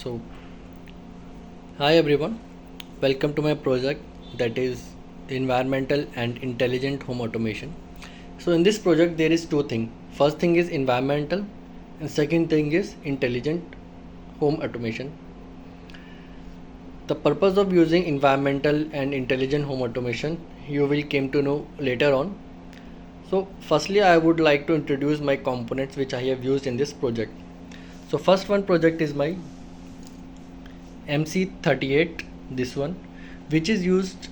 So, hi everyone, welcome to my project that is environmental and intelligent home automation. So, in this project, there is two things. First thing is environmental, and second thing is intelligent home automation. The purpose of using environmental and intelligent home automation you will came to know later on. So, firstly, I would like to introduce my components which I have used in this project. So, first one project is my MC38, this one, which is used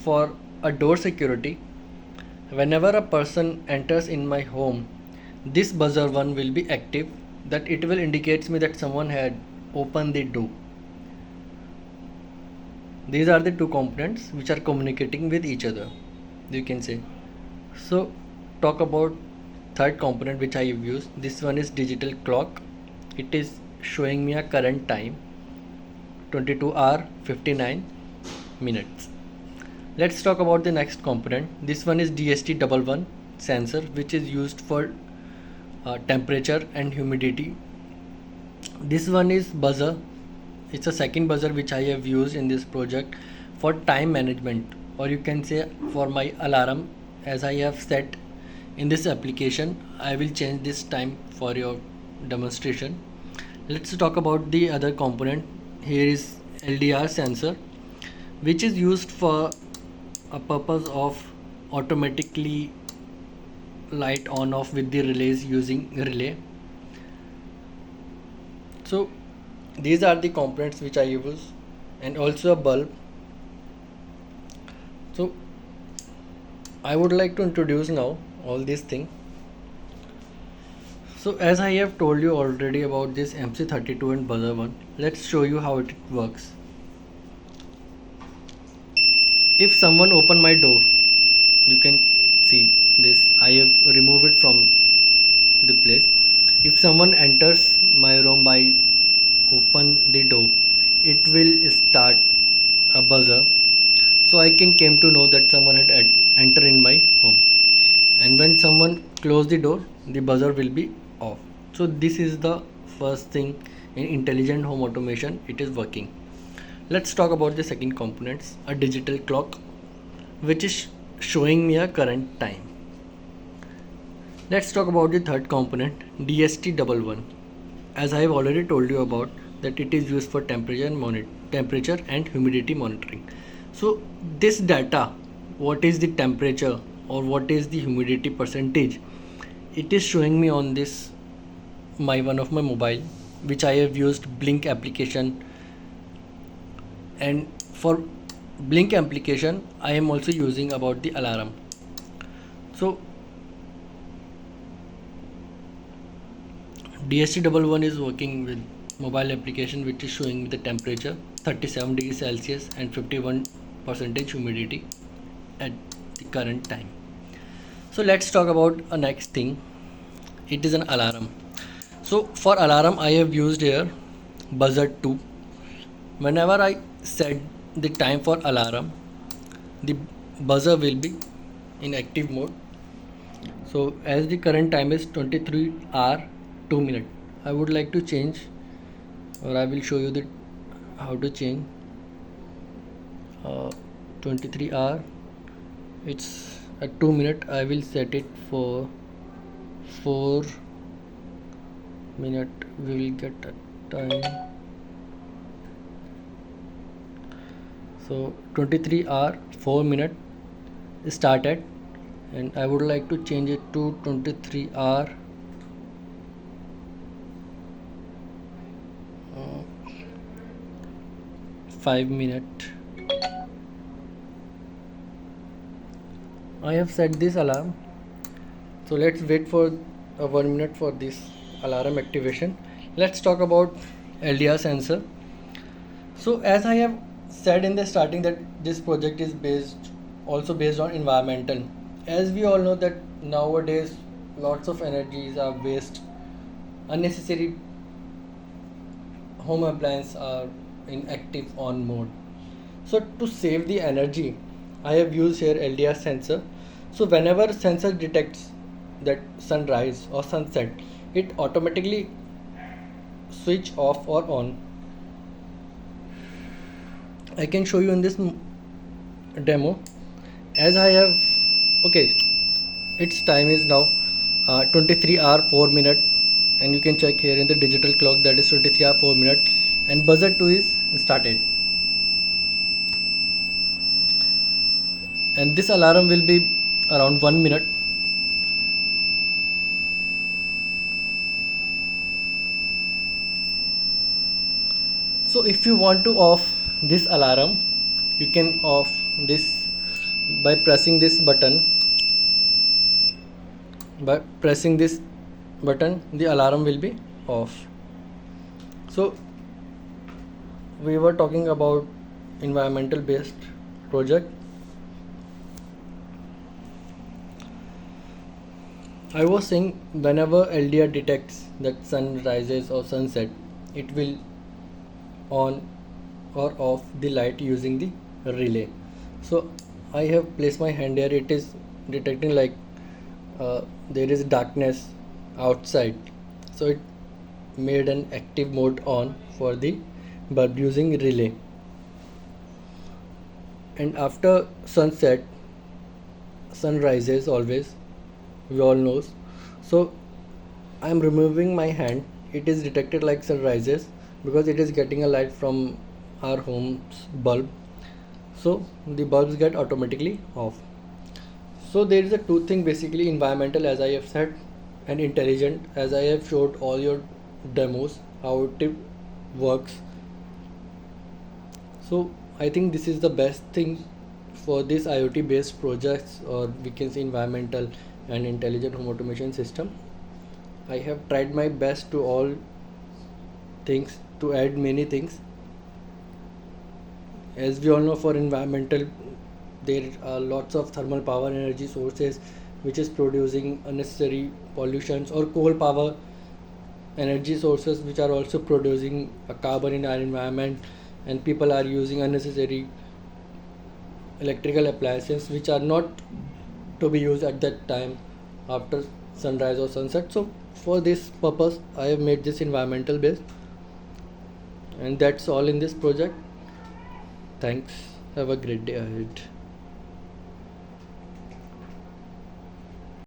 for a door security. Whenever a person enters in my home, this buzzer one will be active, that it will indicates me that someone had opened the door. These are the two components which are communicating with each other, you can say. So talk about third component which I have used. This one is digital clock. It is showing me a current time 22 hour 59 minutes. Let's talk about the next component. This one is DST11 sensor, which is used for temperature and humidity. This one is buzzer. It's a second buzzer which I have used in this project for time management, or you can say for my alarm. As I have set in this application, I will change this time for your demonstration. Let's talk about the other component. Here is LDR sensor, which is used for a purpose of automatically light on off with the relays using relay. So these are the components which I use, and also a bulb. So I would like to introduce now all these things. So as I have told you already about this MC32 and buzzer one, let's show you how it works. If someone open my door, you can see this, I have removed it from the place. If someone enters my room by open the door, it will start a buzzer, so I can came to know that someone had entered in my home. And when someone close the door, the buzzer will be off. So this is the first thing in intelligent home automation, it is working. Let's talk about the second components, a digital clock, which is showing me a current time. Let's talk about the third component, DST11. As I have already told you about, that it is used for temperature and humidity monitoring. So this data, what is the temperature or what is the humidity percentage, it is showing me on this one of my mobile, which I have used blynk application. And for blynk application, I am also using about the alarm. So DST11 is working with mobile application, which is showing me the temperature 37 degrees Celsius and 51% humidity at the current time. So let's talk about a next thing. It is an alarm. So for alarm, I have used here buzzer 2. Whenever I set the time for alarm, the buzzer will be in active mode. So as the current time is 23 hour 2 minute, I would like to change, or I will show you the how to change 23 hour, it's at 2 minute. I will set it for 4 minute. We will get a time. So 23 hour 4 minute started, and I would like to change it to 23 hour 5 minute. I have set this alarm. So let's wait for 1 minute for this alarm activation. Let's talk about LDR sensor. So as I have said in the starting, that this project is also based on environmental. As we all know that nowadays lots of energies are waste, unnecessary home appliances are in active on mode. So to save the energy, I have used here LDR sensor. So whenever sensor detects that sunrise or sunset, it automatically switch off or on. I can show you in this demo. As I have, okay, its time is now 23 hour 4 minute, and you can check here in the digital clock that is 23 hour 4 minute, and buzzer 2 is started, and this alarm will be around 1 minute. So if you want to off this alarm, you can off this by pressing this button. By pressing this button, the alarm will be off. So we were talking about environmental based project. I was saying whenever LDR detects that sun rises or sunset, it will on or off the light using the relay. So I have placed my hand here. It is detecting like there is darkness outside, so it made an active mode on for the bulb using relay. And after sunset, sun rises always, we all knows. So I am removing my hand. It is detected like sun rises because it is getting a light from our home's bulb, so the bulbs get automatically off. So there is a two thing, basically environmental as I have said, and intelligent as I have showed all your demos how it works. So I think this is the best thing for this IoT based projects, or we can say environmental and intelligent home automation system. I have tried my best to all things, to add many things. As we all know, for environmental there are lots of thermal power energy sources which is producing unnecessary pollutions, or coal power energy sources which are also producing a carbon in our environment, and people are using unnecessary electrical appliances which are not to be used at that time after sunrise or sunset. So for this purpose I have made this environmental based, and that's all in this project. Thanks, have a great day ahead.